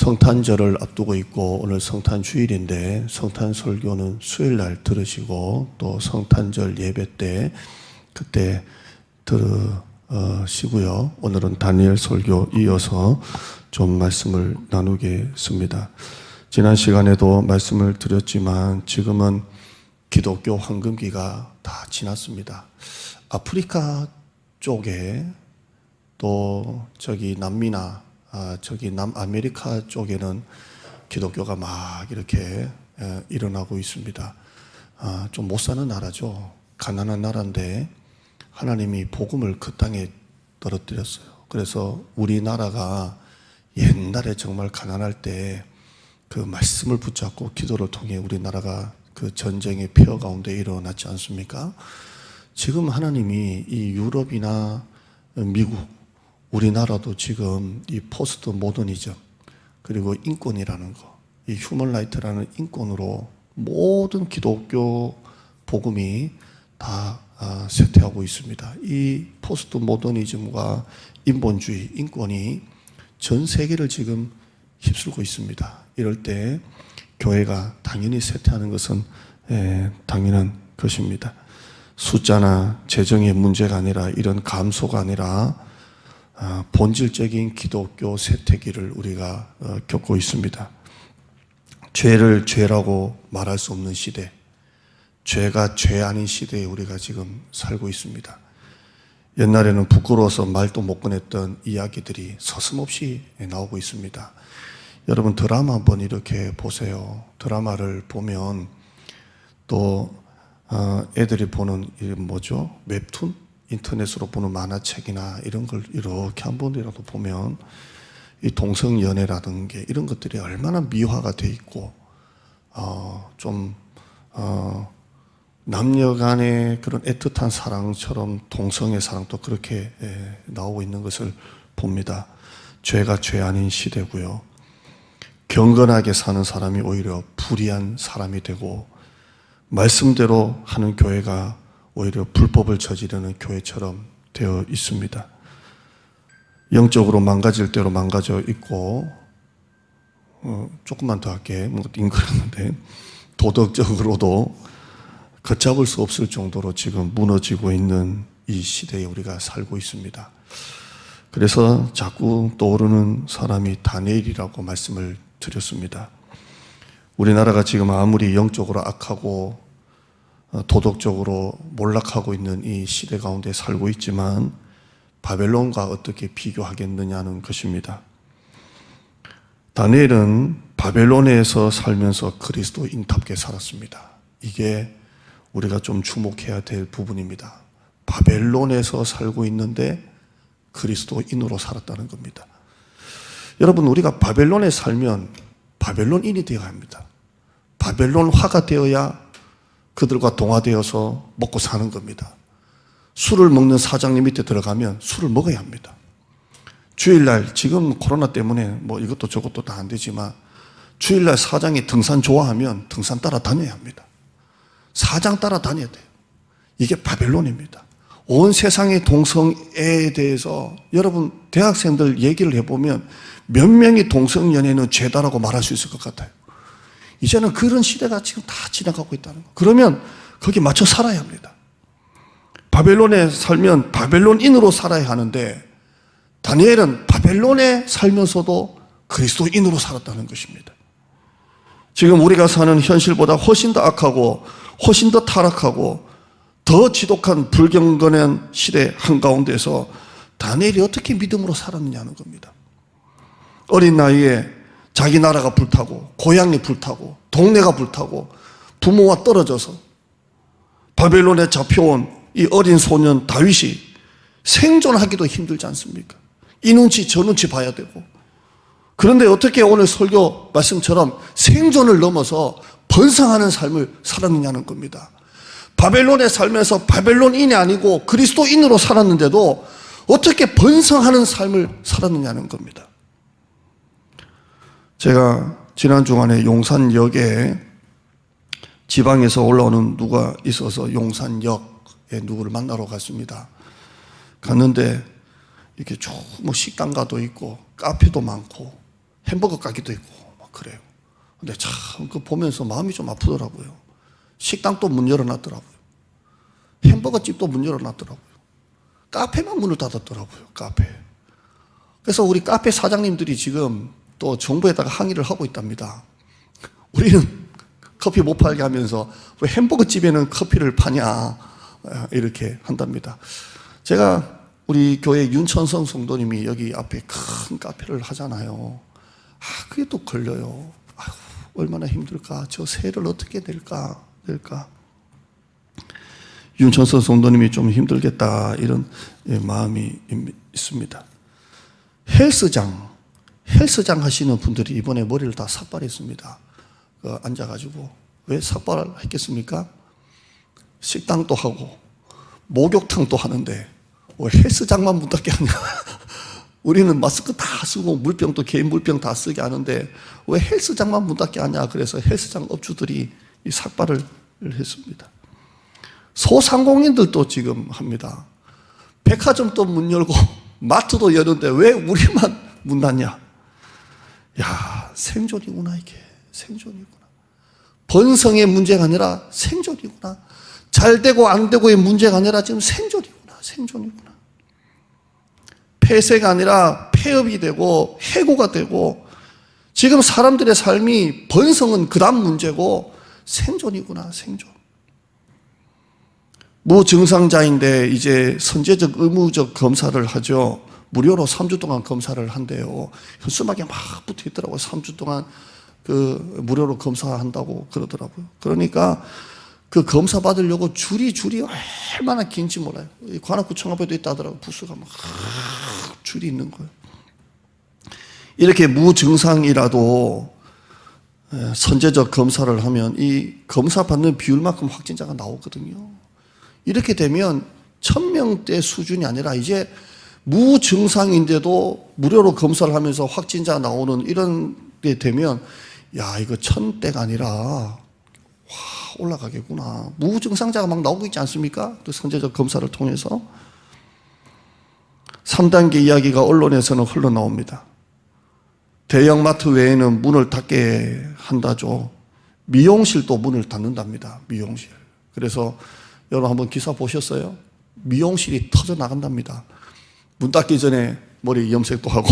성탄절을 앞두고 있고 오늘 성탄 주일인데 성탄 설교는 수요일 날 들으시고 또 성탄절 예배 때 그때 들으시고요. 오늘은 다니엘 설교 이어서 좀 말씀을 나누겠습니다. 지난 시간에도 말씀을 드렸지만 지금은 기독교 황금기가 다 지났습니다. 아프리카 쪽에 또 저기 남미나 저기 남아메리카 쪽에는 기독교가 막 이렇게 일어나고 있습니다. 좀 못 사는 나라죠. 가난한 나라인데 하나님이 복음을 그 땅에 떨어뜨렸어요. 그래서 우리나라가 옛날에 정말 가난할 때 그 말씀을 붙잡고 기도를 통해 우리나라가 그 전쟁의 폐허 가운데 일어났지 않습니까? 지금 하나님이 이 유럽이나 미국, 우리나라도 지금 이 포스트 모더니즘 그리고 인권이라는 거, 이 휴먼 라이트라는 인권으로 모든 기독교 복음이 다 쇠퇴하고 있습니다. 이 포스트 모더니즘과 인본주의, 인권이 전 세계를 지금 휩쓸고 있습니다. 이럴 때 교회가 당연히 쇠퇴하는 것은 당연한 것입니다. 숫자나 재정의 문제가 아니라 이런 감소가 아니라 본질적인 기독교 쇠퇴기를 우리가 겪고 있습니다. 죄를 죄라고 말할 수 없는 시대, 죄가 죄 아닌 시대에 우리가 지금 살고 있습니다. 옛날에는 부끄러워서 말도 못 꺼냈던 이야기들이 서슴없이 나오고 있습니다. 여러분 드라마 한번 이렇게 보세요. 드라마를 보면 또 애들이 보는 뭐죠? 웹툰? 인터넷으로 보는 만화책이나 이런 걸 이렇게 한 번이라도 보면 이 동성연애라든가 이런 것들이 얼마나 미화가 돼 있고 남녀 간의 그런 애틋한 사랑처럼 동성의 사랑도 그렇게 나오고 있는 것을 봅니다. 죄가 죄 아닌 시대고요. 경건하게 사는 사람이 오히려 불의한 사람이 되고 말씀대로 하는 교회가 오히려 불법을 저지르는 교회처럼 되어 있습니다. 영적으로 망가질 대로 망가져 있고 조금만 더 할게. 뭔가 띵그렸는데 도덕적으로도 걷잡을 수 없을 정도로 지금 무너지고 있는 이 시대에 우리가 살고 있습니다. 그래서 자꾸 떠오르는 사람이 다니엘이라고 말씀을 드렸습니다. 우리나라가 지금 아무리 영적으로 악하고 도덕적으로 몰락하고 있는 이 시대 가운데 살고 있지만 바벨론과 어떻게 비교하겠느냐는 것입니다. 다니엘은 바벨론에서 살면서 그리스도인답게 살았습니다. 이게 우리가 좀 주목해야 될 부분입니다. 바벨론에서 살고 있는데 그리스도인으로 살았다는 겁니다. 여러분 우리가 바벨론에 살면 바벨론인이 되어야 합니다. 바벨론화가 되어야 그들과 동화되어서 먹고 사는 겁니다. 술을 먹는 사장님 밑에 들어가면 술을 먹어야 합니다. 주일날 지금 코로나 때문에 뭐 이것도 저것도 다 안 되지만 주일날 사장이 등산 좋아하면 등산 따라 다녀야 합니다. 사장 따라 다녀야 돼요. 이게 바벨론입니다. 온 세상의 동성애에 대해서 여러분 대학생들 얘기를 해보면 몇 명이 동성연애는 죄다라고 말할 수 있을 것 같아요. 이제는 그런 시대가 지금 다 지나가고 있다는 거. 그러면 거기 맞춰 살아야 합니다. 바벨론에 살면 바벨론인으로 살아야 하는데 다니엘은 바벨론에 살면서도 그리스도인으로 살았다는 것입니다. 지금 우리가 사는 현실보다 훨씬 더 악하고 훨씬 더 타락하고 더 지독한 불경건한 시대 한가운데서 다니엘이 어떻게 믿음으로 살았느냐는 겁니다. 어린 나이에 자기 나라가 불타고 고향이 불타고 동네가 불타고 부모와 떨어져서 바벨론에 잡혀온 이 어린 소년 다윗이 생존하기도 힘들지 않습니까? 이 눈치 저 눈치 봐야 되고 그런데 어떻게 오늘 설교 말씀처럼 생존을 넘어서 번성하는 삶을 살았느냐는 겁니다. 바벨론에 살면서 바벨론인이 아니고 그리스도인으로 살았는데도 어떻게 번성하는 삶을 살았느냐는 겁니다. 제가 지난 주간에 용산역에 지방에서 올라오는 누가 있어서 용산역에 누구를 만나러 갔습니다. 갔는데 이렇게 뭐 식당가도 있고 카페도 많고 햄버거 가게도 있고 막 그래요. 근데 참 그 보면서 마음이 좀 아프더라고요. 식당도 문 열어놨더라고요. 햄버거 집도 문 열어놨더라고요. 카페만 문을 닫았더라고요. 카페. 그래서 우리 카페 사장님들이 지금 또 정부에다가 항의를 하고 있답니다. 우리는 커피 못 팔게 하면서 왜 햄버거 집에는 커피를 파냐 이렇게 한답니다. 제가 우리 교회 윤천성 성도님이 여기 앞에 큰 카페를 하잖아요. 그게 또 걸려요. 아유, 얼마나 힘들까. 저 세를 어떻게 낼까. 윤천성 성도님이 좀 힘들겠다 이런 마음이 있습니다. 헬스장 하시는 분들이 이번에 머리를 다 삭발했습니다. 앉아가지고 왜 삭발했겠습니까? 식당도 하고 목욕탕도 하는데 왜 헬스장만 문 닫게 하냐? 우리는 마스크 다 쓰고 물병도 개인 물병 다 쓰게 하는데 왜 헬스장만 문 닫게 하냐? 그래서 헬스장 업주들이 이 삭발을 했습니다. 소상공인들도 지금 합니다. 백화점도 문 열고 마트도 여는데 왜 우리만 문 닫냐? 야, 생존이구나 이게. 생존이구나. 번성의 문제가 아니라 생존이구나. 잘 되고 안 되고의 문제가 아니라 지금 생존이구나. 폐쇄가 아니라 폐업이 되고 해고가 되고 지금 사람들의 삶이 번성은 그 다음 문제고 생존이구나. 생존. 무증상자인데 이제 선제적 의무적 검사를 하죠. 무료로 3주 동안 검사를 한대요. 현수막에 막 붙어 있더라고요. 3주 동안 무료로 검사한다고 그러더라고요. 그러니까 그 검사 받으려고 줄이 얼마나 긴지 몰라요. 관악구청 앞에도 있다 하더라고요. 부스가 막 줄이 있는 거예요. 이렇게 무증상이라도 선제적 검사를 하면 이 검사 받는 비율만큼 확진자가 나오거든요. 이렇게 되면 1000명대 수준이 아니라 이제 무증상인데도 무료로 검사를 하면서 확진자 나오는 이런 게 되면 야, 이거 1000대가 아니라 올라가겠구나. 무증상자가 막 나오고 있지 않습니까? 그 선제적 검사를 통해서 3단계 이야기가 언론에서는 흘러나옵니다. 대형마트 외에는 문을 닫게 한다죠. 미용실도 문을 닫는답니다. 미용실. 그래서 여러분 한번 기사 보셨어요? 미용실이 터져 나간답니다. 문 닫기 전에 머리 염색도 하고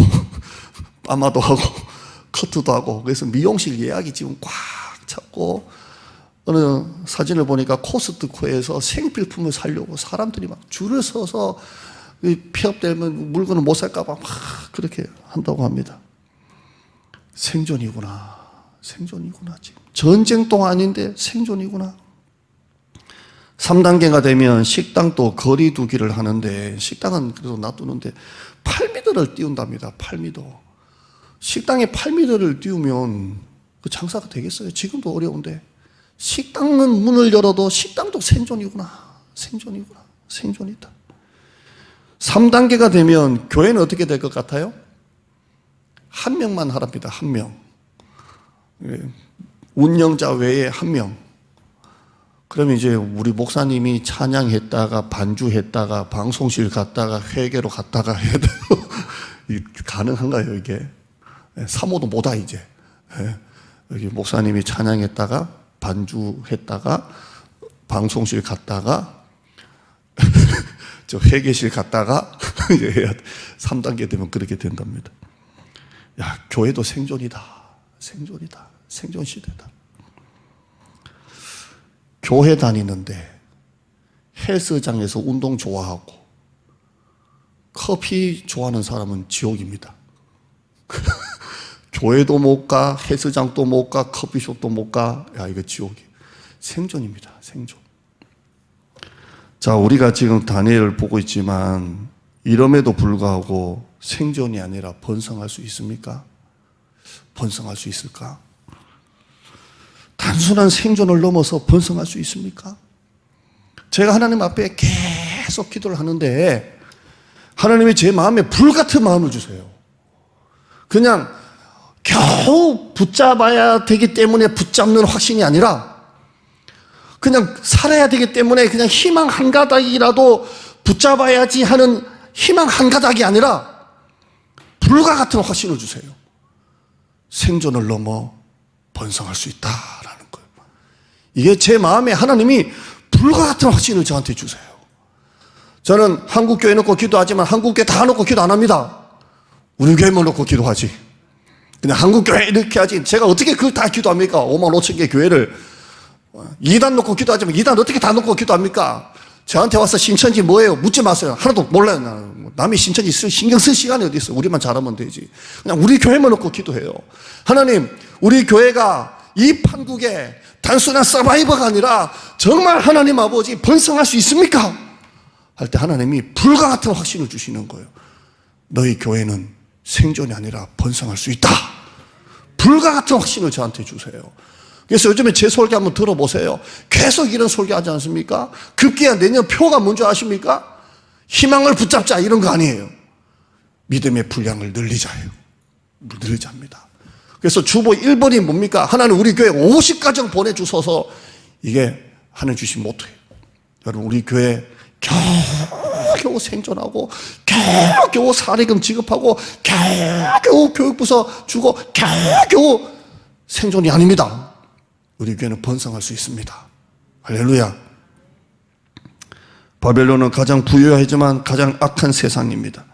파마도 하고 커트도 하고 그래서 미용실 예약이 지금 꽉 찼고 어느 사진을 보니까 코스트코에서 생필품을 사려고 사람들이 막 줄을 서서 폐업되면 물건을 못 살까 봐 막 그렇게 한다고 합니다. 생존이구나. 지금 전쟁도 아닌데 생존이구나. 3단계가 되면 식당도 거리 두기를 하는데 식당은 그래도 놔두는데 8m를 띄운답니다. 8m. 식당에 8m를 띄우면 그 장사가 되겠어요? 지금도 어려운데 식당은 문을 열어도 식당도 생존이구나. 생존이다. 3단계가 되면 교회는 어떻게 될 것 같아요? 한 명만 하랍니다. 한 명. 운영자 외에 한 명. 그러면 이제 우리 목사님이 찬양했다가 반주했다가 방송실 갔다가 회개로 갔다가 해야 돼요. 가능한가요 이게? 사모도 못하 이제. 여기 목사님이 찬양했다가 반주했다가 방송실 갔다가 저 회개실 갔다가 이제 해야 돼. 3단계 되면 그렇게 된답니다. 야, 교회도 생존이다. 생존 시대다. 교회 다니는데 헬스장에서 운동 좋아하고 커피 좋아하는 사람은 지옥입니다. 교회도 못 가, 헬스장도 못 가, 커피숍도 못 가. 야, 이거 지옥이에요. 생존입니다. 생존. 자, 우리가 지금 다니엘을 보고 있지만 이럼에도 불구하고 생존이 아니라 번성할 수 있습니까? 번성할 수 있을까? 단순한 생존을 넘어서 번성할 수 있습니까? 제가 하나님 앞에 계속 기도를 하는데 하나님이 제 마음에 불같은 마음을 주세요. 그냥 겨우 붙잡아야 되기 때문에 붙잡는 확신이 아니라 그냥 살아야 되기 때문에 그냥 희망 한 가닥이라도 붙잡아야지 하는 희망 한 가닥이 아니라 불과 같은 확신을 주세요. 생존을 넘어 번성할 수 있다라는 거예요. 이게 제 마음에 하나님이 불과 같은 확신을 저한테 주세요. 저는 한국교회 놓고 기도하지만 한국교회 다 놓고 기도 안 합니다. 우리 교회만 놓고 기도하지. 근데 한국교회 이렇게 하지. 제가 어떻게 그걸 다 기도합니까? 5만 5천 개 교회를 2단 놓고 기도하지만 2단 어떻게 다 놓고 기도합니까? 저한테 와서 신천지 뭐예요? 묻지 마세요. 하나도 몰라요. 나는. 남이 신천지 신경 쓸 시간이 어디 있어? 우리만 잘하면 되지. 그냥 우리 교회만 놓고 기도해요. 하나님, 우리 교회가 이 판국에 단순한 서바이버가 아니라 정말 하나님 아버지 번성할 수 있습니까? 할 때 하나님이 불과 같은 확신을 주시는 거예요. 너희 교회는 생존이 아니라 번성할 수 있다. 불과 같은 확신을 저한테 주세요. 그래서 요즘에 제 설교 한번 들어보세요. 계속 이런 설교하지 않습니까? 급기야 내년 표가 뭔지 아십니까? 희망을 붙잡자 이런 거 아니에요. 믿음의 분량을 늘리자예요. 늘리자입니다. 그래서 주보 1번이 뭡니까? 하나님 우리 교회 50가정 보내주셔서 이게 하나님 주시면 못해요. 여러분 우리 교회 겨우 생존하고 겨우 사례금 지급하고 겨우 교육부서 주고 겨우 생존이 아닙니다. 우리 교회는 번성할 수 있습니다. 할렐루야. 바벨론은 가장 부유하지만 가장 악한 세상입니다.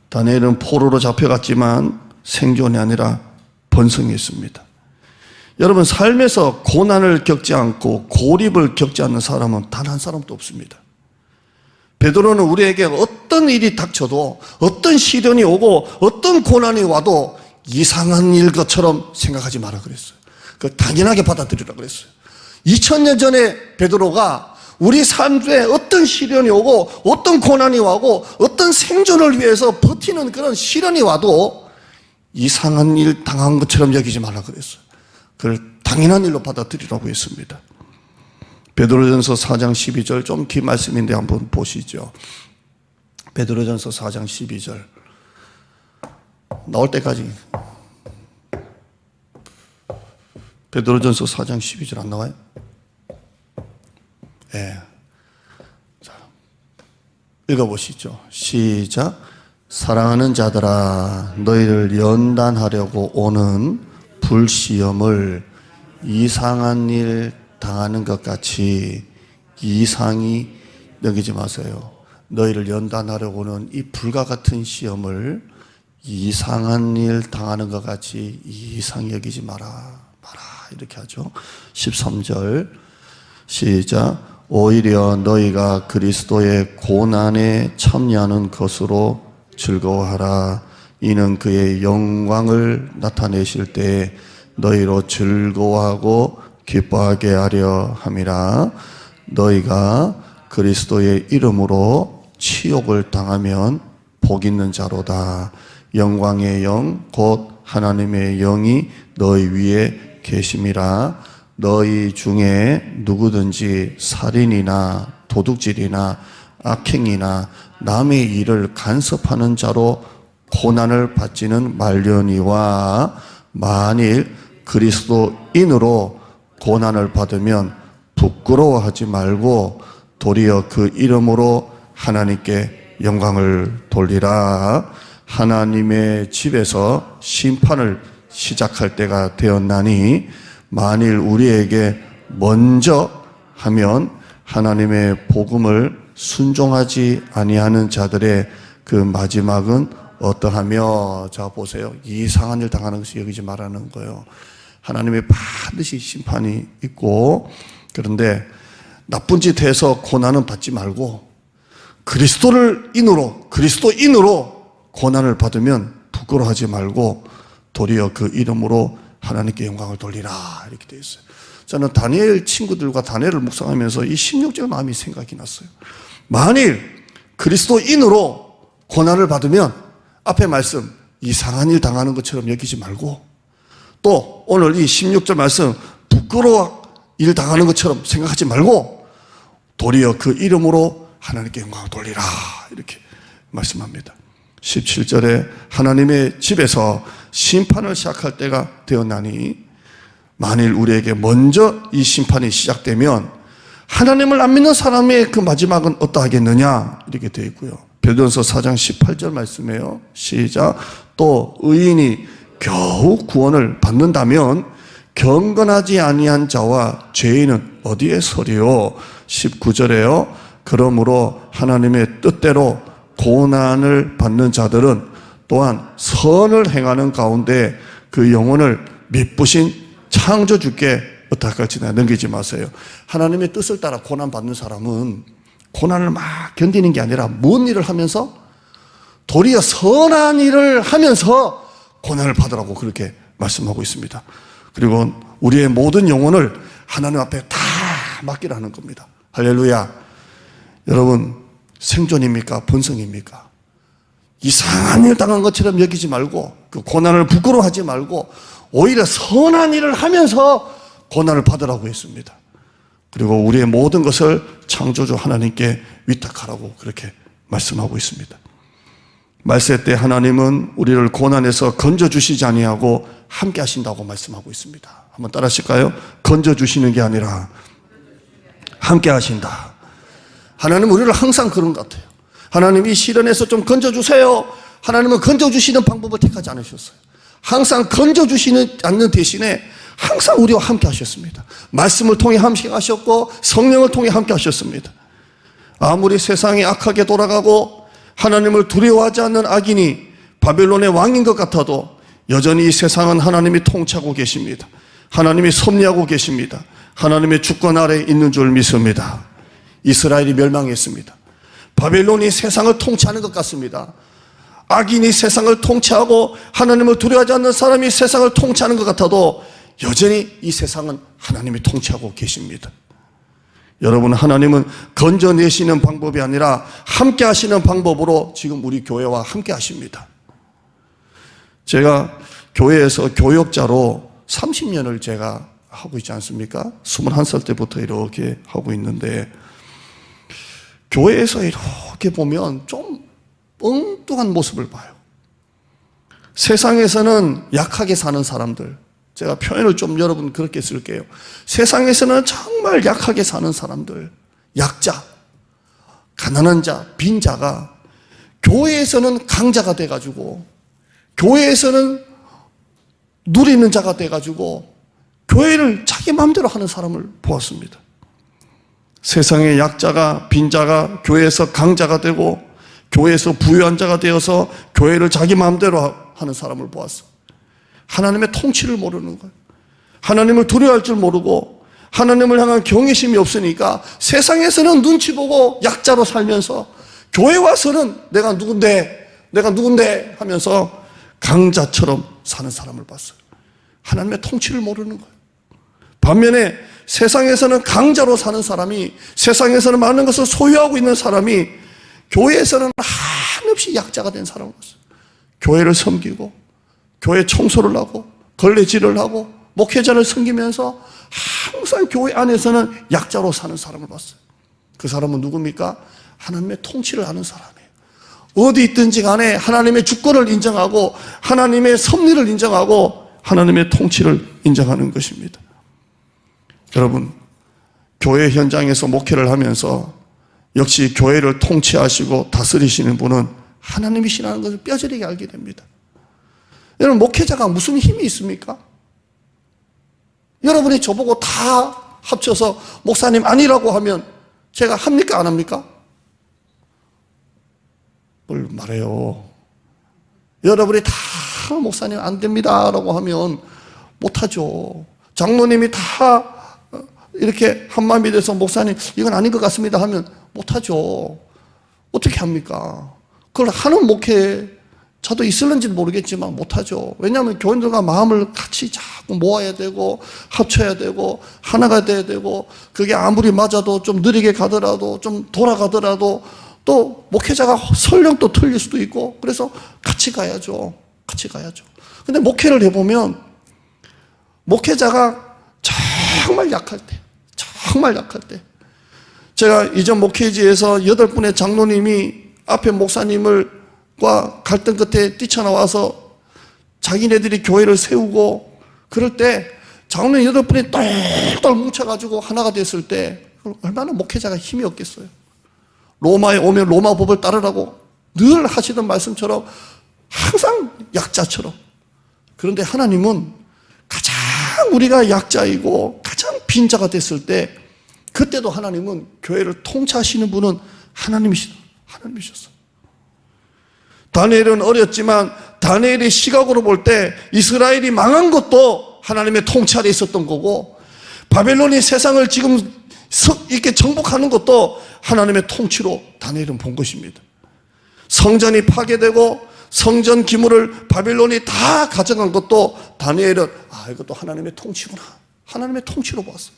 다니엘은 포로로 잡혀갔지만 생존이 아니라 번성했습니다. 여러분 삶에서 고난을 겪지 않고 고립을 겪지 않는 사람은 단 한 사람도 없습니다. 베드로는 우리에게 어떤 일이 닥쳐도 어떤 시련이 오고 어떤 고난이 와도 이상한 일 것처럼 생각하지 마라 그랬어요. 그 당연하게 받아들이라 그랬어요. 2000년 전에 베드로가 우리 삶에 어떤 시련이 오고 어떤 고난이 와고 어떤 생존을 위해서 버티는 그런 시련이 와도 이상한 일 당한 것처럼 여기지 말라 그랬어요. 그걸 당연한 일로 받아들이라고 했습니다. 베드로전서 4장 12절 좀 긴 말씀인데 한번 보시죠. 베드로전서 4장 12절 나올 때까지 베드로전서 4장 12절 안 나와요? 예. 자, 읽어보시죠. 시작. 사랑하는 자들아 너희를 연단하려고 오는 불시험을 이상한 일 당하는 것 같이 이상히 여기지 마세요. 너희를 연단하려고 오는 이 불과 같은 시험을 이상한 일 당하는 것 같이 이상히 여기지 마라. 이렇게 하죠. 13절 시작. 오히려 너희가 그리스도의 고난에 참여하는 것으로 즐거워하라. 이는 그의 영광을 나타내실 때 너희로 즐거워하고 기뻐하게 하려 함이라. 너희가 그리스도의 이름으로 치욕을 당하면 복 있는 자로다. 영광의 영 곧 하나님의 영이 너희 위에 계심이라. 너희 중에 누구든지 살인이나 도둑질이나 악행이나 남의 일을 간섭하는 자로 고난을 받지는 말려니와 만일 그리스도인으로 고난을 받으면 부끄러워하지 말고 도리어 그 이름으로 하나님께 영광을 돌리라. 하나님의 집에서 심판을 시작할 때가 되었나니 만일 우리에게 먼저 하면 하나님의 복음을 순종하지 아니하는 자들의 그 마지막은 어떠하며. 자 보세요. 이상한 일 당하는 것이 여기지 말라는 거예요. 하나님의 반드시 심판이 있고, 그런데 나쁜 짓 해서 고난은 받지 말고 그리스도인으로 고난을 받으면 부끄러워하지 말고 도리어 그 이름으로 하나님께 영광을 돌리라. 이렇게 되어 있어요. 저는 다니엘 친구들과 다니엘을 묵상하면서 이 16절 마음이 생각이 났어요. 만일 그리스도인으로 고난을 받으면 앞에 말씀 이상한 일 당하는 것처럼 여기지 말고, 또 오늘 이 16절 말씀 부끄러워 일 당하는 것처럼 생각하지 말고 도리어 그 이름으로 하나님께 영광을 돌리라. 이렇게 말씀합니다. 17절에 하나님의 집에서 심판을 시작할 때가 되었나니 만일 우리에게 먼저 이 심판이 시작되면 하나님을 안 믿는 사람의 그 마지막은 어떠하겠느냐. 이렇게 되어 있고요. 베드로전서 4장 18절 말씀이에요. 시작. 또 의인이 겨우 구원을 받는다면 경건하지 아니한 자와 죄인은 어디에 서리요? 19절에요. 그러므로 하나님의 뜻대로 고난을 받는 자들은 또한 선을 행하는 가운데 그 영혼을 미쁘신 창조주께 어떡할지나 넘기지 마세요. 하나님의 뜻을 따라 고난 받는 사람은 고난을 막 견디는 게 아니라 뭔 일을 하면서 도리어 선한 일을 하면서 고난을 받으라고 그렇게 말씀하고 있습니다. 그리고 우리의 모든 영혼을 하나님 앞에 다 맡기라는 겁니다. 할렐루야. 여러분, 생존입니까? 번성입니까? 이상한 일 당한 것처럼 여기지 말고 그 고난을 부끄러워하지 말고 오히려 선한 일을 하면서 고난을 받으라고 했습니다. 그리고 우리의 모든 것을 창조주 하나님께 위탁하라고 그렇게 말씀하고 있습니다. 말세 때 하나님은 우리를 고난에서 건져주시지 아니하고 함께 하신다고 말씀하고 있습니다. 한번 따라 하실까요? 건져주시는 게 아니라 함께 하신다. 하나님은 우리를 항상 그런 것 같아요. 하나님이 시련에서 좀 건져주세요. 하나님은 건져주시는 방법을 택하지 않으셨어요. 항상 건져주시는 않는 대신에 항상 우리와 함께 하셨습니다. 말씀을 통해 함께 하셨고 성령을 통해 함께 하셨습니다. 아무리 세상이 악하게 돌아가고 하나님을 두려워하지 않는 악인이 바벨론의 왕인 것 같아도 여전히 이 세상은 하나님이 통치하고 계십니다. 하나님이 섭리하고 계십니다. 하나님의 주권 아래에 있는 줄 믿습니다. 이스라엘이 멸망했습니다. 바벨론이 세상을 통치하는 것 같습니다. 악인이 세상을 통치하고 하나님을 두려워하지 않는 사람이 세상을 통치하는 것 같아도 여전히 이 세상은 하나님이 통치하고 계십니다. 여러분, 하나님은 건져내시는 방법이 아니라 함께 하시는 방법으로 지금 우리 교회와 함께 하십니다. 제가 교회에서 교역자로 30년을 제가 하고 있지 않습니까? 21살 때부터 이렇게 하고 있는데 교회에서 이렇게 보면 좀 엉뚱한 모습을 봐요. 세상에서는 약하게 사는 사람들, 제가 표현을 좀 여러분 그렇게 쓸게요. 세상에서는 정말 약하게 사는 사람들, 약자, 가난한 자, 빈자가 교회에서는 강자가 돼가지고 교회에서는 누리는 자가 돼가지고 교회를 자기 마음대로 하는 사람을 보았습니다. 세상의 약자가, 빈자가 교회에서 강자가 되고 교회에서 부유한 자가 되어서 교회를 자기 마음대로 하는 사람을 보았어요. 하나님의 통치를 모르는 거예요. 하나님을 두려워할 줄 모르고 하나님을 향한 경외심이 없으니까 세상에서는 눈치 보고 약자로 살면서 교회 와서는 내가 누군데 하면서 강자처럼 사는 사람을 봤어요. 하나님의 통치를 모르는 거예요. 반면에 세상에서는 강자로 사는 사람이, 세상에서는 많은 것을 소유하고 있는 사람이 교회에서는 한없이 약자가 된 사람을 봤어요. 교회를 섬기고 교회 청소를 하고 걸레질을 하고 목회자를 섬기면서 항상 교회 안에서는 약자로 사는 사람을 봤어요. 그 사람은 누굽니까? 하나님의 통치를 아는 사람이에요. 어디 있든지 간에 하나님의 주권을 인정하고 하나님의 섭리를 인정하고 하나님의 통치를 인정하는 것입니다. 여러분, 교회 현장에서 목회를 하면서 역시 교회를 통치하시고 다스리시는 분은 하나님이시라는 것을 뼈저리게 알게 됩니다. 여러분, 목회자가 무슨 힘이 있습니까? 여러분이 저보고 다 합쳐서 목사님 아니라고 하면 제가 합니까? 안 합니까? 뭘 말해요. 여러분이 다 목사님 안 됩니다 라고 하면 못하죠. 장로님이 다 이렇게 한마음이 돼서 목사님 이건 아닌 것 같습니다 하면 못하죠. 어떻게 합니까? 그걸 하는 목회자도 있을는지는 모르겠지만 못하죠. 왜냐하면 교인들과 마음을 같이 자꾸 모아야 되고 합쳐야 되고 하나가 돼야 되고 그게 아무리 맞아도 좀 느리게 가더라도 좀 돌아가더라도 또 목회자가 설령 또 틀릴 수도 있고 그래서 같이 가야죠. 같이 가야죠. 근데 목회를 해보면 목회자가 정말 약할 때, 제가 이전 목회지에서 8분의 장로님이 앞에 목사님과 갈등 끝에 뛰쳐나와서 자기네들이 교회를 세우고 그럴 때 장로님 8분이 똘똘 뭉쳐가지고 하나가 됐을 때 얼마나 목회자가 힘이 없겠어요. 로마에 오면 로마 법을 따르라고 늘 하시던 말씀처럼 항상 약자처럼 그런데 하나님은 가장 우리가 약자이고 가장 빈자가 됐을 때 그때도 하나님은 교회를 통치하시는 분은 하나님이셨어요. 다니엘은 어렸지만 다니엘의 시각으로 볼 때 이스라엘이 망한 것도 하나님의 통치 아래 있었던 거고, 바벨론이 세상을 지금 이렇게 정복하는 것도 하나님의 통치로 다니엘은 본 것입니다. 성전이 파괴되고 성전 기물을 바벨론이 다 가져간 것도 다니엘은 이것도 하나님의 통치구나, 하나님의 통치로 보았어요.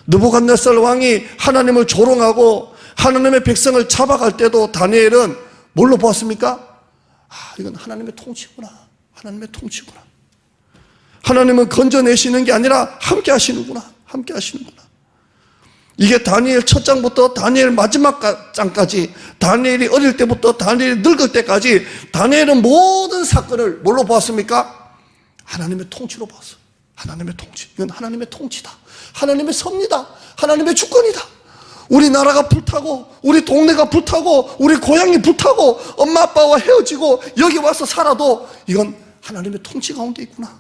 느부갓네살 왕이 하나님을 조롱하고 하나님의 백성을 잡아갈 때도 다니엘은 뭘로 보았습니까? 이건 하나님의 통치구나, 하나님의 통치구나. 하나님은 건져내시는 게 아니라 함께 하시는구나, 함께 하시는구나. 이게 다니엘 첫 장부터 다니엘 마지막 장까지, 다니엘이 어릴 때부터 다니엘이 늙을 때까지 다니엘은 모든 사건을 뭘로 보았습니까? 하나님의 통치로 보았어요. 하나님의 통치. 이건 하나님의 통치다, 하나님의 섭니다, 하나님의 주권이다. 우리 나라가 불타고 우리 동네가 불타고 우리 고향이 불타고 엄마 아빠와 헤어지고 여기 와서 살아도 이건 하나님의 통치 가운데 있구나.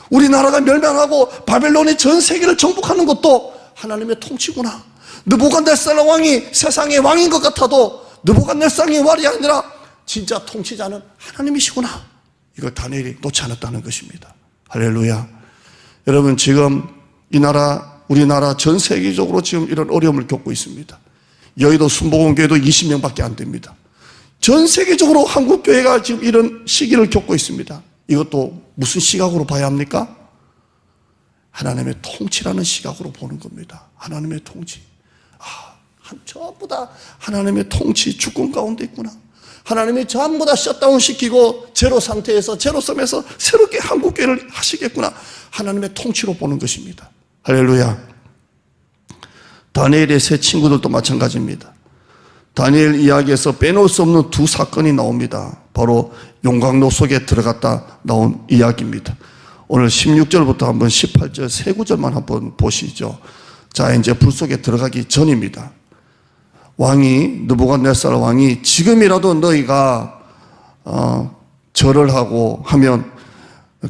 우리 나라가 멸망하고 바벨론이 전 세계를 정복하는 것도 하나님의 통치구나. 느부갓네살 왕이 세상의 왕인 것 같아도 느부갓네살이 왕이 아니라 진짜 통치자는 하나님이시구나. 이걸 다니엘이 놓지 않았다는 것입니다. 할렐루야. 여러분, 지금 이 나라, 우리나라 전 세계적으로 지금 이런 어려움을 겪고 있습니다. 여의도 순복음교회도 20명밖에 안 됩니다. 전 세계적으로 한국교회가 지금 이런 시기를 겪고 있습니다. 이것도 무슨 시각으로 봐야 합니까? 하나님의 통치라는 시각으로 보는 겁니다. 하나님의 통치. 전부 다 하나님의 통치, 주권 가운데 있구나. 하나님이 전부 다 셧다운 시키고 제로 상태에서, 제로섬에서 새롭게 한국교회를 하시겠구나. 하나님의 통치로 보는 것입니다. 할렐루야. 다니엘의 세 친구들도 마찬가지입니다. 다니엘 이야기에서 빼놓을 수 없는 두 사건이 나옵니다. 바로 용광로 속에 들어갔다 나온 이야기입니다. 오늘 16절부터 한번 18절 세 구절만 한번 보시죠. 자, 이제 불 속에 들어가기 전입니다. 느부갓네살 왕이 지금이라도 너희가 절을 하고 하면,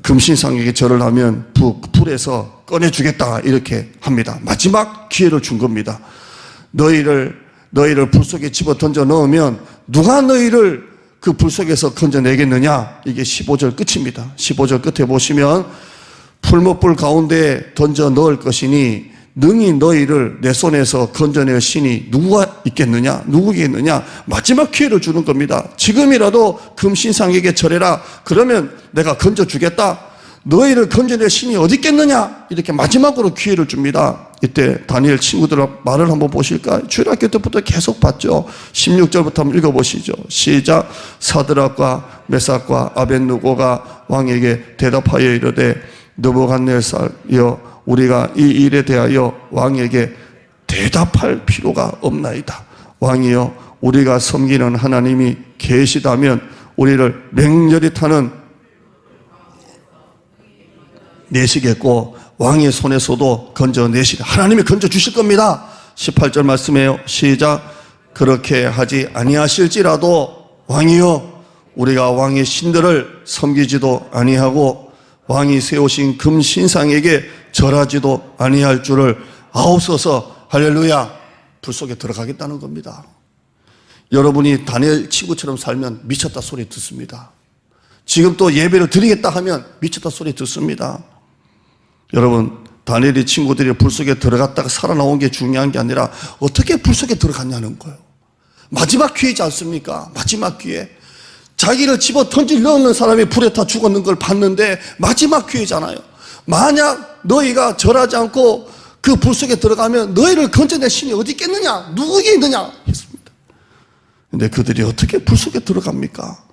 금신상에게 절을 하면 불에서 꺼내주겠다, 이렇게 합니다. 마지막 기회를 준 겁니다. 너희를 불 속에 집어 던져 넣으면 누가 너희를 그 불 속에서 건져내겠느냐? 이게 15절 끝입니다. 15절 끝에 보시면 풀무불 가운데 던져 넣을 것이니 능히 너희를 내 손에서 건져낼 신이 누구가 있겠느냐? 누구겠느냐? 마지막 기회를 주는 겁니다. 지금이라도 금신상에게 절해라. 그러면 내가 건져주겠다. 너희를 건져낼 신이 어디 있겠느냐? 이렇게 마지막으로 기회를 줍니다. 이때 다니엘 친구들 말을 한번 보실까요? 주일학교 때부터 계속 봤죠. 16절부터 한번 읽어보시죠. 시작. 사드락과 메삭과 아벳느고가 왕에게 대답하여 이르되 느부갓네살이여, 우리가 이 일에 대하여 왕에게 대답할 필요가 없나이다. 왕이여, 우리가 섬기는 하나님이 계시다면 우리를 맹렬히 타는 내시겠고 왕의 손에서도 건져내시라. 하나님이 건져주실 겁니다. 18절 말씀이에요. 시작. 그렇게 하지 아니하실지라도 왕이여, 우리가 왕의 신들을 섬기지도 아니하고 왕이 세우신 금신상에게 절하지도 아니할 줄을 아옵소서. 할렐루야. 불 속에 들어가겠다는 겁니다. 여러분이 다니엘 친구처럼 살면 미쳤다 소리 듣습니다. 지금 또 예배를 드리겠다 하면 미쳤다 소리 듣습니다. 여러분, 다니엘의 친구들이 불 속에 들어갔다가 살아나온 게 중요한 게 아니라 어떻게 불 속에 들어갔냐는 거예요. 마지막 기회지 않습니까? 마지막 기회. 자기를 집어 던지려는 사람이 불에 타 죽었는 걸 봤는데 마지막 기회잖아요. 만약 너희가 절하지 않고 그 불 속에 들어가면 너희를 건져낼 신이 어디 있겠느냐? 누구게 있느냐? 했습니다. 근데 그들이 어떻게 불 속에 들어갑니까?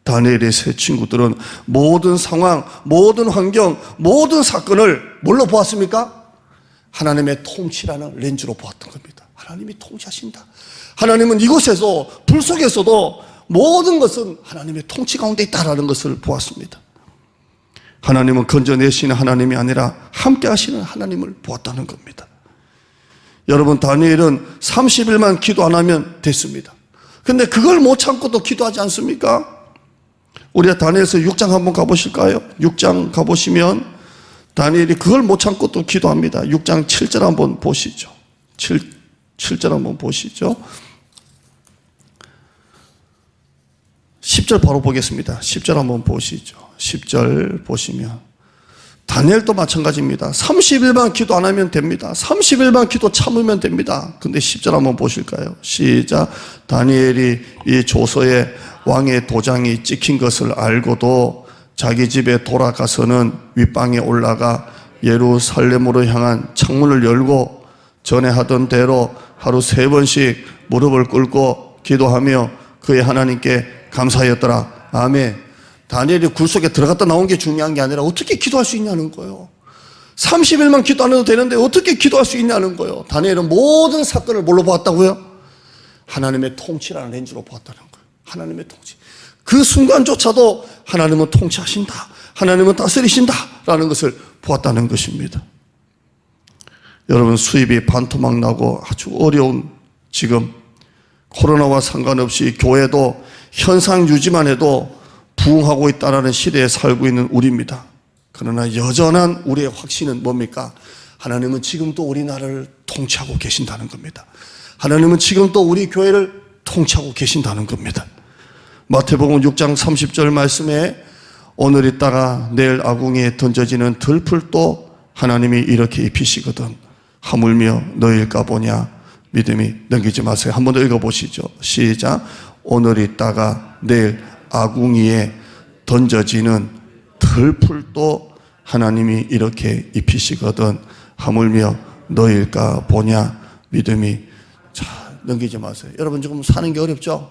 다니엘의 세 친구들은 모든 상황, 모든 환경, 모든 사건을 뭘로 보았습니까? 하나님의 통치라는 렌즈로 보았던 겁니다. 하나님이 통치하신다. 하나님은 이곳에서, 불 속에서도 모든 것은 하나님의 통치 가운데 있다라는 것을 보았습니다. 하나님은 건져내시는 하나님이 아니라 함께 하시는 하나님을 보았다는 겁니다. 여러분, 다니엘은 30일만 기도 안 하면 됐습니다. 근데 그걸 못 참고 또 기도하지 않습니까? 우리가 다니엘서 6장 한번 가보실까요? 6장 가보시면 다니엘이 그걸 못 참고 또 기도합니다. 6장 7절 한번 보시죠. 7절 한번 보시죠. 10절 바로 보겠습니다. 10절 한번 보시죠. 10절 보시면 다니엘도 마찬가지입니다. 30일만 기도 안 하면 됩니다. 30일만 기도 참으면 됩니다. 근데 10절 한번 보실까요? 시작. 다니엘이 이 조서에 왕의 도장이 찍힌 것을 알고도 자기 집에 돌아가서는 윗방에 올라가 예루살렘으로 향한 창문을 열고 전에 하던 대로 하루 3번씩 무릎을 꿇고 기도하며 그의 하나님께 감사하였더라. 아멘. 다니엘이 굴 속에 들어갔다 나온 게 중요한 게 아니라 어떻게 기도할 수 있냐는 거예요. 30일만 기도 안 해도 되는데 어떻게 기도할 수 있냐는 거예요. 다니엘은 모든 사건을 뭘로 보았다고요? 하나님의 통치라는 렌즈로 보았다는 거예요. 하나님의 통치. 그 순간조차도 하나님은 통치하신다, 하나님은 다스리신다 라는 것을 보았다는 것입니다. 여러분, 수입이 반토막 나고 아주 어려운 지금 코로나와 상관없이 교회도 현상 유지만 해도 부흥하고 있다는 시대에 살고 있는 우리입니다. 그러나 여전한 우리의 확신은 뭡니까? 하나님은 지금도 우리나라를 통치하고 계신다는 겁니다. 하나님은 지금도 우리 교회를 통치하고 계신다는 겁니다. 마태복음 6장 30절 말씀에 오늘 있다가 내일 아궁이에 던져지는 들풀도 하나님이 이렇게 입히시거든 하물며 너희일까 보냐. 믿음이 넘기지 마세요. 한 번 더 읽어보시죠. 시작. 오늘 있다가 내일 아궁이에 던져지는 들풀도 하나님이 이렇게 입히시거든 하물며 너희일까 보냐. 믿음이. 자, 넘기지 마세요. 여러분, 지금 사는 게 어렵죠?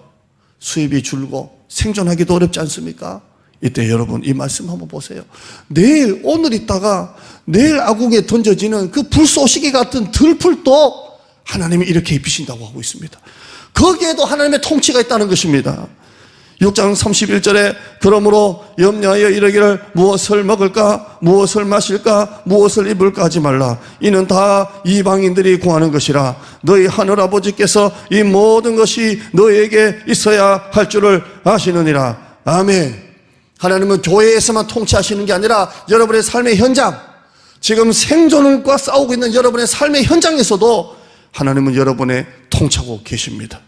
수입이 줄고 생존하기도 어렵지 않습니까? 이때 여러분 이 말씀 한번 보세요. 내일, 오늘 있다가 내일 아궁이에 던져지는 그 불쏘시개 같은 들풀도 하나님이 이렇게 입히신다고 하고 있습니다. 거기에도 하나님의 통치가 있다는 것입니다. 6장 31절에 그러므로 염려하여 이르기를 무엇을 먹을까 무엇을 마실까 무엇을 입을까 하지 말라. 이는 다 이방인들이 구하는 것이라. 너희 하늘아버지께서 이 모든 것이 너희에게 있어야 할 줄을 아시느니라. 아멘. 하나님은 교회에서만 통치하시는 게 아니라 여러분의 삶의 현장, 지금 생존과 싸우고 있는 여러분의 삶의 현장에서도 하나님은 여러분의 통치하고 계십니다.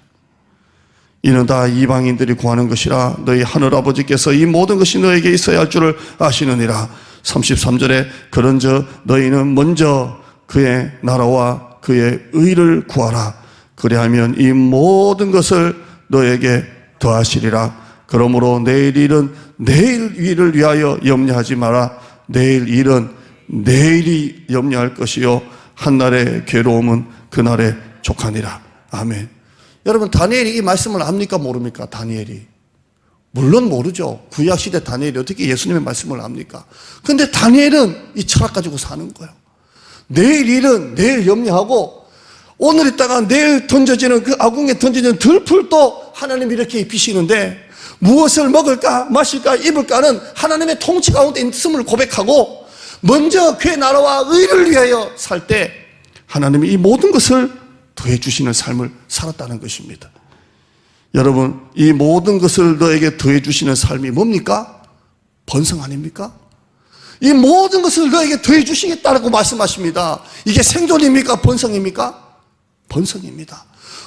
이는 다 이방인들이 구하는 것이라. 너희 하늘아버지께서 이 모든 것이 너에게 있어야 할 줄을 아시느니라. 33절에 그런즉 너희는 먼저 그의 나라와 그의 의를 구하라. 그리하면 이 모든 것을 너에게 더하시리라. 그러므로 내일 일은 내일 일을 위하여 염려하지 마라. 내일 일은 내일이 염려할 것이요 한날의 괴로움은 그날에 족하니라. 아멘. 여러분, 다니엘이 이 말씀을 압니까 모릅니까? 다니엘이 물론 모르죠. 구약시대 다니엘이 어떻게 예수님의 말씀을 압니까? 근데 다니엘은 이 철학 가지고 사는 거예요. 내일 일은 내일 염려하고 오늘 있다가 내일 던져지는 그 아궁에 던져지는 들풀도 하나님이 이렇게 입히시는데 무엇을 먹을까 마실까 입을까는 하나님의 통치 가운데 있음을 고백하고 먼저 그의 나라와 의를 위하여 살 때 하나님이 이 모든 것을 더해 주시는 삶을 살았다는 것입니다. 여러분, 이 모든 것을 너에게 더해 주시는 삶이 뭡니까? 번성 아닙니까? 이 모든 것을 너에게 더해 주시겠다고 말씀하십니다. 이게 생존입니까? 번성입니까? 번성입니다.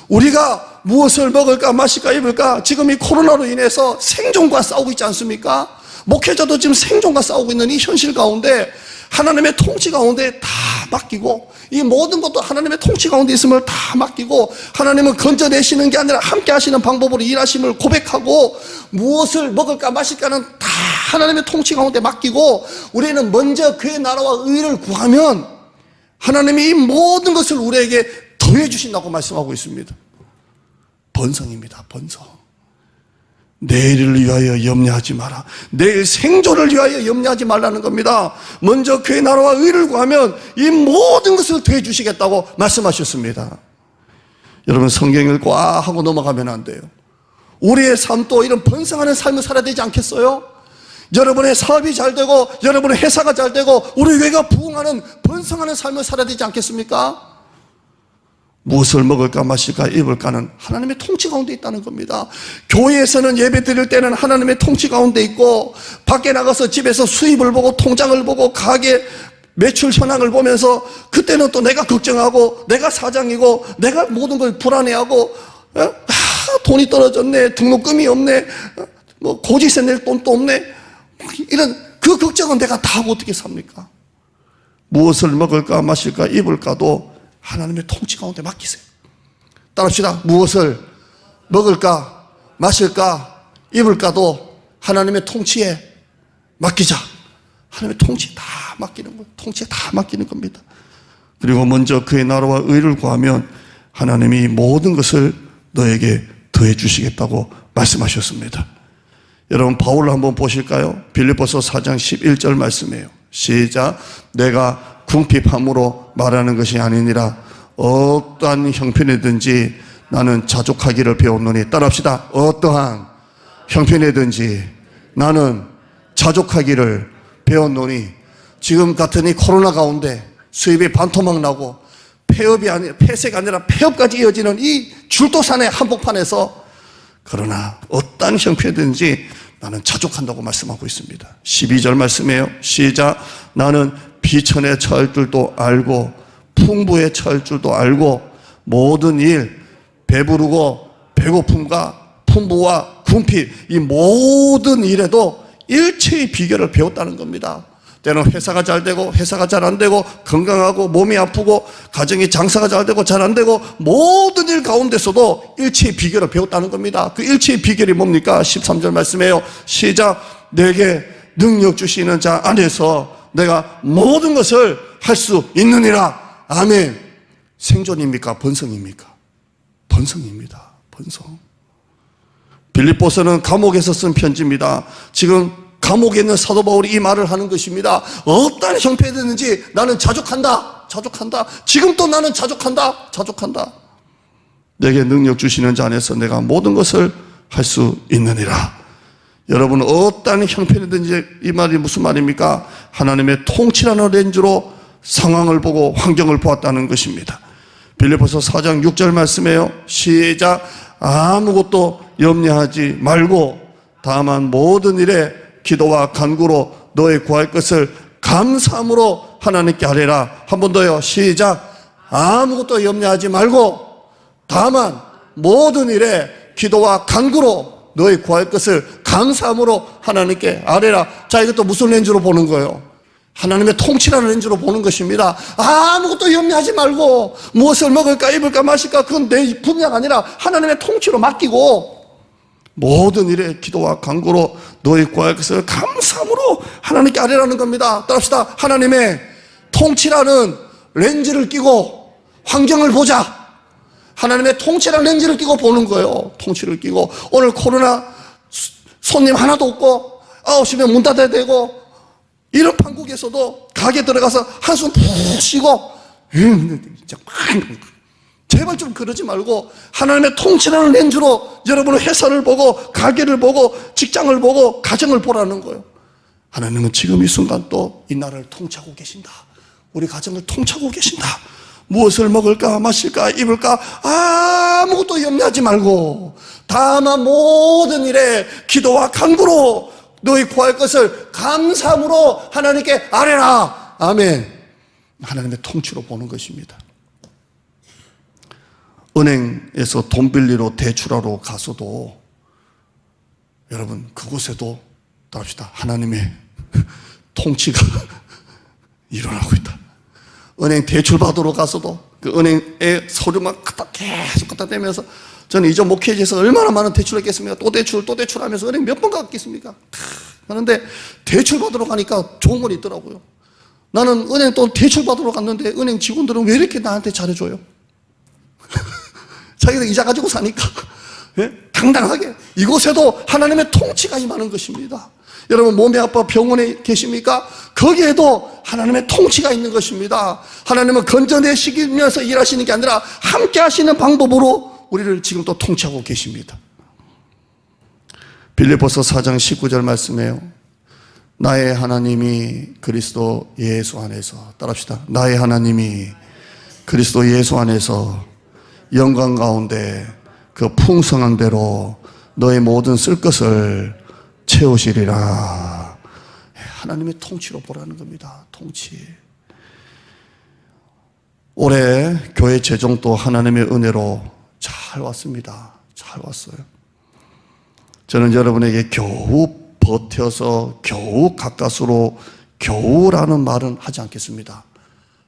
우리가 무엇을 먹을까 마실까 입을까 지금 이 코로나로 인해서 생존과 싸우고 있지 않습니까? 목회자도 지금 생존과 싸우고 있는 이 현실 가운데 하나님의 통치 가운데 다 맡기고 이 모든 것도 하나님의 통치 가운데 있음을 다 맡기고 하나님은 건져내시는 게 아니라 함께 하시는 방법으로 일하심을 고백하고 무엇을 먹을까 마실까는 다 하나님의 통치 가운데 맡기고 우리는 먼저 그의 나라와 의를 구하면 하나님이 이 모든 것을 우리에게 더해 주신다고 말씀하고 있습니다. 번성입니다. 번성. 내일을 위하여 염려하지 마라. 내일 생존을 위하여 염려하지 말라는 겁니다. 먼저 그의 나라와 의를 구하면 이 모든 것을 더해 주시겠다고 말씀하셨습니다. 여러분, 성경을 꽉 하고 넘어가면 안 돼요. 우리의 삶도 이런 번성하는 삶을 살아야 되지 않겠어요? 여러분의 사업이 잘 되고 여러분의 회사가 잘 되고 우리 교회가 부흥하는 번성하는 삶을 살아야 되지 않겠습니까? 무엇을 먹을까 마실까 입을까는 하나님의 통치 가운데 있다는 겁니다. 교회에서는 예배 드릴 때는 하나님의 통치 가운데 있고, 밖에 나가서 집에서 수입을 보고 통장을 보고 가게 매출 현황을 보면서 그때는 또 내가 걱정하고 내가 사장이고 내가 모든 걸 불안해하고, 돈이 떨어졌네, 등록금이 없네, 뭐 고지세 낼 돈도 없네, 이런 그 걱정은 내가 다 하고 어떻게 삽니까? 무엇을 먹을까 마실까 입을까도 하나님의 통치 가운데 맡기세요. 따라합시다. 무엇을 먹을까 마실까 입을까도 하나님의 통치에 맡기자. 하나님의 통치에 다 맡기는 거예요. 통치에 다 맡기는 겁니다. 그리고 먼저 그의 나라와 의를 구하면 하나님이 모든 것을 너에게 더해 주시겠다고 말씀하셨습니다. 여러분, 바울을 한번 보실까요? 빌립보서 4장 11절 말씀이에요. 시작. 내가 궁핍함으로 말하는 것이 아니니라. 어떠한 형편이든지 나는 자족하기를 배웠노니. 따라합시다. 어떠한 형편이든지 나는 자족하기를 배웠노니. 지금 같은 이 코로나 가운데 수입이 반토막 나고 폐쇄가 아니라 폐업까지 이어지는 이 줄도산의 한복판에서, 그러나 어떠한 형편이든지 나는 자족한다고 말씀하고 있습니다. 12절 말씀이에요. 시작. 나는 비천에 처할 줄도 알고 풍부에 처할 줄도 알고 모든 일, 배부르고 배고픔과 풍부와 궁핍, 이 모든 일에도 일체의 비결을 배웠다는 겁니다. 때는 회사가 잘 되고 회사가 잘 안 되고, 건강하고 몸이 아프고 가정이 장사가 잘 되고 잘 안 되고, 모든 일 가운데서도 일체의 비결을 배웠다는 겁니다. 그 일체의 비결이 뭡니까? 13절 말씀이에요. 시작. 내게 능력 주시는 자 안에서 내가 모든 것을 할 수 있느니라. 아멘. 생존입니까? 번성입니까? 번성입니다. 번성. 빌립보서는 감옥에서 쓴 편지입니다. 지금 감옥에 있는 사도 바울이 이 말을 하는 것입니다. 어떠한 형편이든지 나는 자족한다. 자족한다. 지금 또 나는 자족한다. 자족한다. 내게 능력 주시는 자 안에서 내가 모든 것을 할 수 있느니라. 여러분, 어떠한 형편이든지, 이 말이 무슨 말입니까? 하나님의 통치라는 렌즈로 상황을 보고 환경을 보았다는 것입니다. 빌립보서 4장 6절 말씀이에요. 시작. 아무것도 염려하지 말고 다만 모든 일에 기도와 간구로 너의 구할 것을 감사함으로 하나님께 아뢰라. 한 번 더요. 시작. 아무것도 염려하지 말고 다만 모든 일에 기도와 간구로 너의 구할 것을 감사함으로 하나님께 아뢰라. 자, 이것도 무슨 렌즈로 보는 거예요? 하나님의 통치라는 렌즈로 보는 것입니다. 아무것도 염려하지 말고 무엇을 먹을까 입을까 마실까, 그건 내 분야가 아니라 하나님의 통치로 맡기고 모든 일에 기도와 간구로 너희 구할 것을 감사함으로 하나님께 아뢰라는 겁니다. 따라합시다. 하나님의 통치라는 렌즈를 끼고 환경을 보자. 하나님의 통치라는 렌즈를 끼고 보는 거예요. 통치를 끼고. 오늘 코로나 손님 하나도 없고 9시면 문 닫아야 되고, 이런 판국에서도 가게 들어가서 한숨 푹 쉬고, 제발 좀 그러지 말고 하나님의 통치라는 렌즈로 여러분의 회사를 보고 가게를 보고 직장을 보고 가정을 보라는 거예요. 하나님은 지금 이 순간 또 이 나라를 통치하고 계신다. 우리 가정을 통치하고 계신다. 무엇을 먹을까 마실까 입을까 아무것도 염려하지 말고 다만 모든 일에 기도와 간구로 너희 구할 것을 감사함으로 하나님께 아뢰라. 아멘. 하나님의 통치로 보는 것입니다. 은행에서 돈 빌리러 대출하러 가서도 여러분, 그곳에도 따릅시다. 하나님의 통치가 일어나고 있다. 은행 대출 받으러 가서도 그 은행에 서류만 계속 갖다 대면서, 저는 이전 목회지에서 얼마나 많은 대출을 했겠습니까? 또 대출하면서 은행 몇 번 갔겠습니까? 그런데 대출 받으러 가니까 좋은 건 있더라고요. 나는 은행 또 대출 받으러 갔는데 은행 직원들은 왜 이렇게 나한테 잘해줘요? 자기들 이자 가지고 사니까. 예? 당당하게. 이곳에도 하나님의 통치가 임하는 것입니다. 여러분, 몸이 아파 병원에 계십니까? 거기에도 하나님의 통치가 있는 것입니다. 하나님은 건져내시면서 일하시는 게 아니라 함께 하시는 방법으로 우리를 지금 또 통치하고 계십니다. 빌립보서 4장 19절 말씀이에요. 나의 하나님이 그리스도 예수 안에서, 따라합시다. 나의 하나님이 그리스도 예수 안에서 영광 가운데 그 풍성한 대로 너의 모든 쓸 것을 채우시리라. 하나님의 통치로 보라는 겁니다. 통치. 올해 교회 재정도 하나님의 은혜로 잘 왔습니다. 잘 왔어요. 저는 여러분에게 겨우 버텨서 겨우 가까스로 겨우라는 말은 하지 않겠습니다.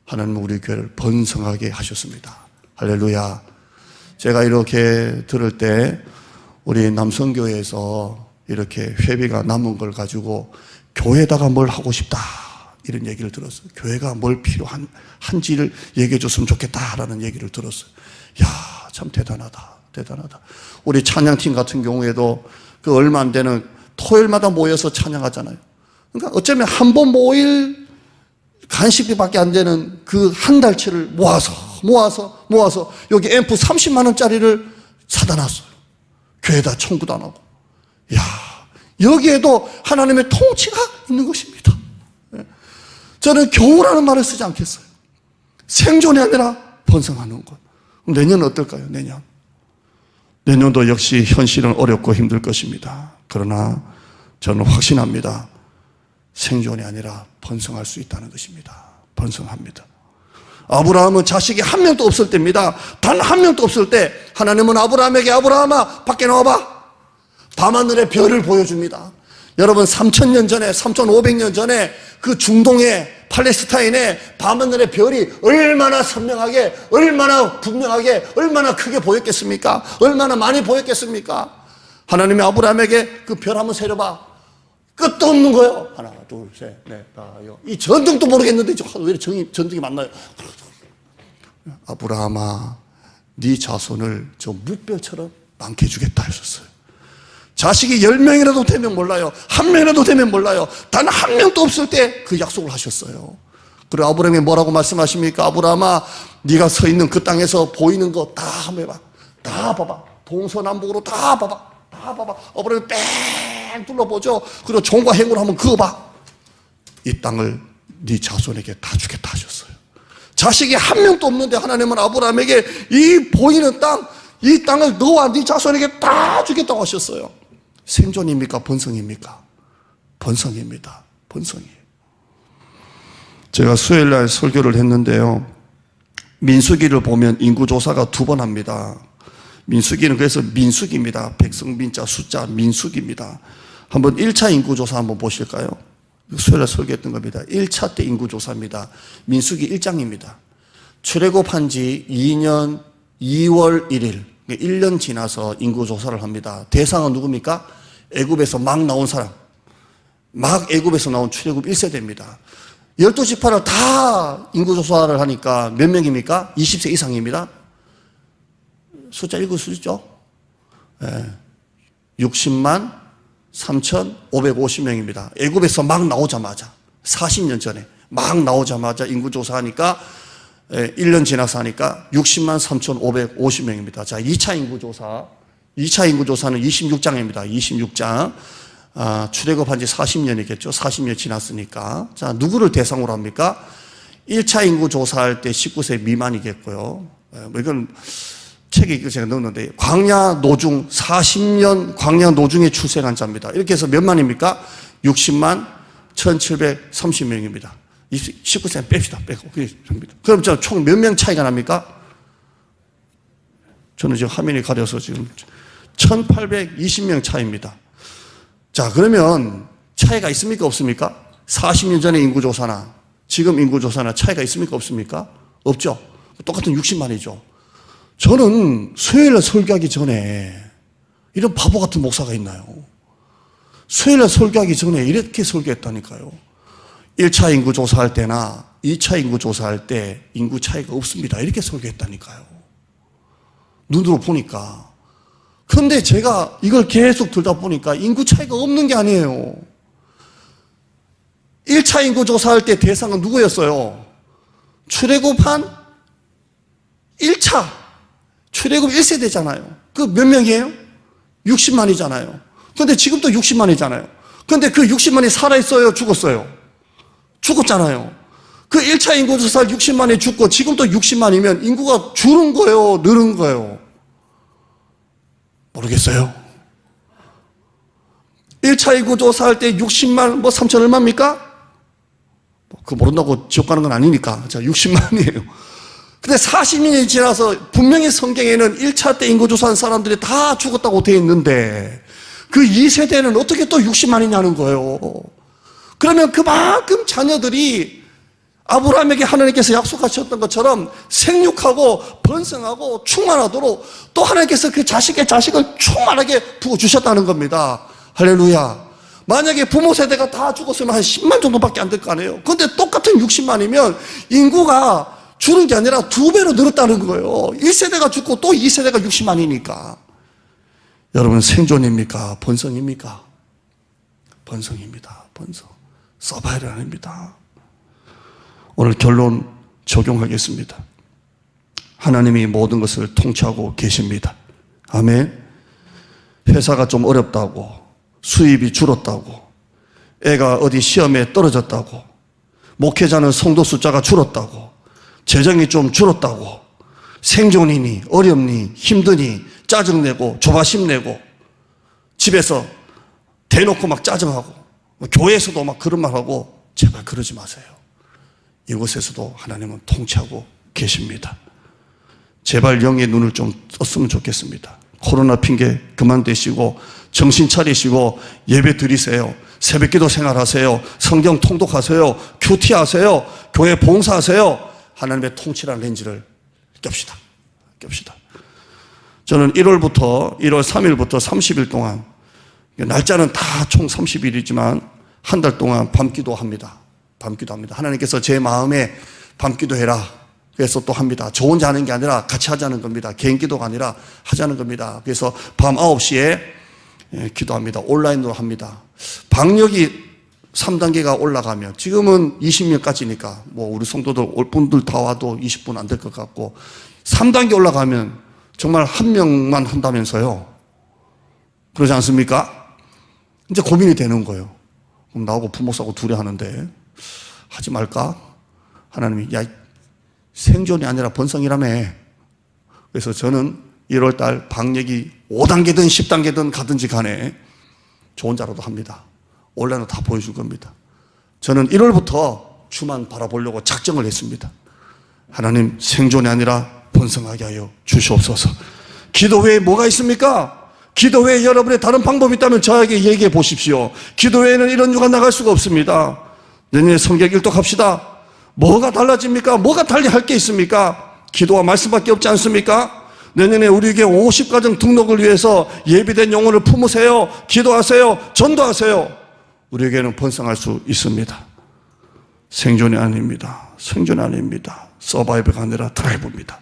하나님은 우리 교회를 번성하게 하셨습니다. 할렐루야. 제가 이렇게 들을 때 우리 남성교회에서 이렇게 회비가 남은 걸 가지고 교회에다가 뭘 하고 싶다 이런 얘기를 들었어요. 교회가 뭘 필요한지를 얘기해 줬으면 좋겠다라는 얘기를 들었어요. 야, 참 대단하다. 대단하다. 우리 찬양팀 같은 경우에도 그 얼마 안 되는 토요일마다 모여서 찬양하잖아요. 그러니까 어쩌면 한 번 모일 간식비밖에 안 되는 그 한 달치를 모아서 여기 앰프 30만 원짜리를 사다 놨어요. 교회에다 청구도 안 하고. 야, 여기에도 하나님의 통치가 있는 것입니다. 저는 겨우라는 말을 쓰지 않겠어요. 생존이 아니라 번성하는 것. 내년은 어떨까요? 내년도 역시 현실은 어렵고 힘들 것입니다. 그러나 저는 확신합니다. 생존이 아니라 번성할 수 있다는 것입니다. 번성합니다. 아브라함은 자식이 한 명도 없을 때입니다. 단 한 명도 없을 때 하나님은 아브라함에게 아브라함아 밖에 나와봐. 밤하늘의 별을 보여줍니다. 여러분 3,000년 전에 3,500년 전에 그 중동의 팔레스타인의 밤하늘의 별이 얼마나 선명하게 얼마나 분명하게 얼마나 크게 보였겠습니까? 얼마나 많이 보였겠습니까? 하나님이 아브라함에게 그 별 한번 세려봐. 끝도 없는 거예요. 하나, 둘, 셋, 넷, 다, 여. 이 전등도 모르겠는데 왜 전등이 만나요? 아브라함아, 네 자손을 저 뭇별처럼 많게 주겠다 하셨어요. 자식이 10명이라도 되면 몰라요. 1명이라도 되면 몰라요. 단 한 명도 없을 때 그 약속을 하셨어요. 그리고 아브라함이 뭐라고 말씀하십니까? 아브라함아, 네가 서 있는 그 땅에서 보이는 거 다 한번 해봐. 다 봐봐. 동서남북으로 다 봐봐. 다 봐봐. 아브라함이 뺑 둘러보죠. 그리고 종과 행으로 한번 그어봐. 이 땅을 네 자손에게 다 주겠다 하셨어요. 자식이 한 명도 없는데 하나님은 아브라함에게 이 보이는 땅, 이 땅을 너와 네 자손에게 다 주겠다고 하셨어요. 생존입니까? 번성입니까? 번성입니다. 번성이에요. 제가 수요일날 설교를 했는데요. 민수기를 보면 인구조사가 2번 합니다. 민수기는 그래서 민수기입니다. 백성민자 숫자 민수기입니다. 한번 1차 인구조사 한번 보실까요? 수요일날 설교했던 겁니다. 1차 때 인구조사입니다. 민수기 1장입니다. 출애굽한 지 2년 2월 1일 1년 지나서 인구조사를 합니다. 대상은 누굽니까? 애굽에서 막 나온 사람. 막 애굽에서 나온 출애굽 1세대입니다. 12지파를 다 인구조사를 하니까 몇 명입니까? 20세 이상입니다. 숫자 읽으시죠? 60만 3,550명입니다. 애굽에서 막 나오자마자 40년 전에 막 나오자마자 인구조사하니까 1년 지나서 하니까 60만 3,550명입니다. 자, 2차 인구조사는 26장입니다. 26장. 출애굽한 지 40년이겠죠. 40년 지났으니까. 자, 누구를 대상으로 합니까? 1차 인구조사할 때 19세 미만이겠고요. 이건 책에 제가 넣었는데, 광야 노중 40년 광야 노중에 출생한 자입니다. 이렇게 해서 몇 만입니까? 60만 1,730명입니다. 19세 뺍시다. 빼고. 그럼 총 몇 명 차이가 납니까? 저는 지금 화면이 가려서 지금 1,820명 차이입니다. 자, 그러면 차이가 있습니까? 없습니까? 40년 전의 인구조사나 지금 인구조사나 차이가 있습니까? 없습니까? 없죠. 똑같은 60만이죠. 저는 수요일날 설교하기 전에 이런 바보 같은 목사가 있나요? 수요일날 설교하기 전에 이렇게 설교했다니까요. 1차 인구 조사할 때나 2차 인구 조사할 때 인구 차이가 없습니다. 이렇게 설교했다니까요. 눈으로 보니까. 그런데 제가 이걸 계속 들다 보니까 인구 차이가 없는 게 아니에요. 1차 인구 조사할 때 대상은 누구였어요? 출애굽한 1차 출애굽 1세대잖아요. 그 몇 명이에요? 60만이잖아요. 그런데 지금도 60만이잖아요. 그런데 그 60만이 살아있어요? 죽었어요? 죽었잖아요. 그 그 1차 인구조사를 60만이 죽고 지금도 60만이면 인구가 줄은 거예요? 늘은 거예요? 모르겠어요. 1차 인구조사할 때 60만, 3천 얼마입니까? 그거 모른다고 지옥 가는 건 아니니까. 자, 60만이에요. 근데 40년이 지나서 분명히 성경에는 1차 때 인구조사한 사람들이 다 죽었다고 되어 있는데 그 2세대는 어떻게 또 60만이냐는 거예요. 그러면 그만큼 자녀들이 아브라함에게 하나님께서 약속하셨던 것처럼 생육하고 번성하고 충만하도록 또 하나님께서 그 자식의 자식을 충만하게 부어주셨다는 겁니다. 할렐루야. 만약에 부모 세대가 다 죽었으면 한 10만 정도밖에 안 될 거 아니에요. 그런데 똑같은 60만이면 인구가 줄은 게 아니라 2배로 늘었다는 거예요. 1세대가 죽고 또 2세대가 60만이니까. 여러분, 생존입니까? 번성입니까? 번성입니다. 번성. 서바이벌 아닙니다. 오늘 결론 적용하겠습니다. 하나님이 모든 것을 통치하고 계십니다. 아멘. 회사가 좀 어렵다고, 수입이 줄었다고, 애가 어디 시험에 떨어졌다고, 목회자는 성도 숫자가 줄었다고, 재정이 좀 줄었다고, 생존이니 어렵니 힘드니 짜증내고 조바심 내고 집에서 대놓고 막 짜증하고 교회에서도 막 그런 말하고, 제발 그러지 마세요. 이곳에서도 하나님은 통치하고 계십니다. 제발 영의 눈을 좀 떴으면 좋겠습니다. 코로나 핑계 그만 대시고 정신 차리시고 예배 드리세요. 새벽기도 생활하세요. 성경 통독하세요. 큐티하세요. 교회 봉사하세요. 하나님의 통치라는 렌즈를 깹시다. 저는 1월 3일부터 30일 동안, 날짜는 다 총 30일이지만 한 달 동안 밤기도 합니다. 하나님께서 제 마음에 밤기도 해라. 그래서 또 합니다. 저 혼자 하는 게 아니라 같이 하자는 겁니다. 개인 기도가 아니라 하자는 겁니다. 그래서 밤 9시에 기도합니다. 온라인으로 합니다. 방역이 3단계가 올라가면, 지금은 20명까지니까 우리 성도들 올 분들 다 와도 20분 안 될 것 같고, 3단계 올라가면 정말 한 명만 한다면서요. 그러지 않습니까? 이제 고민이 되는 거예요. 그럼 나하고 부목사하고 둘이 하는데 하지 말까? 하나님이 야, 생존이 아니라 번성이라며. 그래서 저는 1월달 방역이 5단계든 10단계든 가든지 간에 저 혼자라도 합니다. 온라인으로 다 보여줄 겁니다. 저는 1월부터 주만 바라보려고 작정을 했습니다. 하나님, 생존이 아니라 번성하게 하여 주시옵소서. 기도 외에 뭐가 있습니까? 기도 외에 여러분의 다른 방법이 있다면 저에게 얘기해 보십시오. 기도 외에는 이런 유가 나갈 수가 없습니다. 내년에 성경 일독합시다. 뭐가 달라집니까? 뭐가 달리 할 게 있습니까? 기도와 말씀밖에 없지 않습니까? 내년에 우리에게 50가정 등록을 위해서 예비된 영혼을 품으세요. 기도하세요. 전도하세요. 우리에게는 번성할 수 있습니다. 생존이 아닙니다. 서바이벌가 아니라 드라이브입니다.